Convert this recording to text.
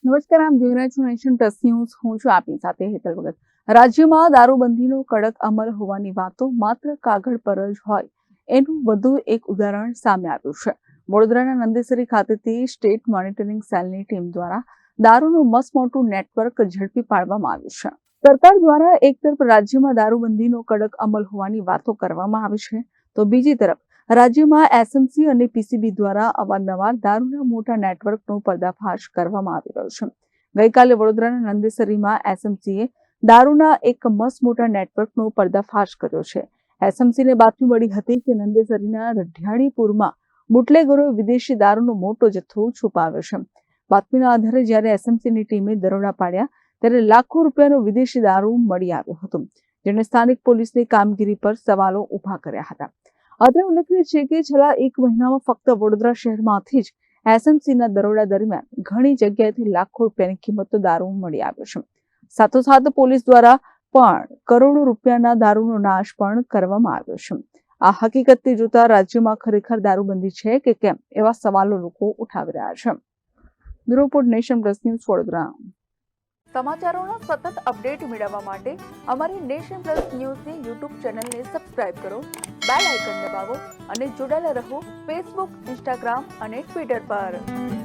નમસ્કાર, આપ જોઈ રહ્યા છો નેશન પ્લસ ન્યૂઝ. હું છું આપની સાથે હેતલ ભગત. રાજ્યમાં દારૂબંધીનો કડક અમલ હોવાની વાતો માત્ર કાગળ પર જ હોય એનું વધુ એક ઉદાહરણ સામે આવ્યું છે. વડોદરાના નંદેસરી ખાતેથી સ્ટેટ મોનિટરિંગ સેલની ટીમ દ્વારા દારૂનું મસમોટું નેટવર્ક ઝડપી પાડવામાં આવ્યું છે. સરકાર દ્વારા એક તરફ રાજ્યમાં દારૂબંધીનો કડક અમલ હોવાની વાતો કરવામાં આવી છે, તો બીજી તરફ રાજ્યમાં એસએમસી અને પીસીબી દ્વારા અવારનવાર દારૂના મોટા નેટવર્કનો પર્દાફાશ કરવામાં આવી રહ્યો છે. ગઈકાલે વડોદરાના નંદેસરીમાં એસએમસીએ દારૂના એક મસમોટા નેટવર્કનો પર્દાફાશ કર્યો છે. એસએમસીને બાતમી મળી હતી કે નંદેસરીના રઢિયાણીપુરમાં બુટલેગરોએ વિદેશી દારૂનો મોટો જથ્થો છુપાવ્યો છે. બાતમીના આધારે જ્યારે એસએમસીની ટીમે દરોડા પાડ્યા ત્યારે લાખો રૂપિયાનો વિદેશી દારૂ મળી આવ્યો હતો, જેણે સ્થાનિક પોલીસની કામગીરી પર સવાલો ઉભા કર્યા હતા. અત્રે ઉલ્લેખનીય છે કે છેલ્લા એક મહિનામાં ફક્ત વડોદરા શહેરમાંથી જ એસએમસીના દરોડા દરમિયાન ઘણી જગ્યાએથી લાખો રૂપિયાની કિંમતનો દારૂ મળી આવ્યો છે. સાથોસાથ પોલીસ દ્વારા પણ કરોડો રૂપિયાના દારૂનો નાશ પણ કરવામાં આવ્યો છે. આ હકીકતને જોતા રાજ્યમાં ખરેખર દારૂબંધી છે કે કેમ એવા સવાલો લોકો ઉઠાવી રહ્યા છે. Bureau report, Nation Plus News, Vadodara. સમાચારોના સતત અપડેટ મેળવવા માટે અમારી નેશન પ્લસ ન્યૂઝની યુટ્યુબ ચેનલને સબસ્ક્રાઇબ કરો, બેલ આઇકન દબાવો અને જોડાયેલા રહો ફેસબુક, ઇન્સ્ટાગ્રામ અને ટ્વિટર પર.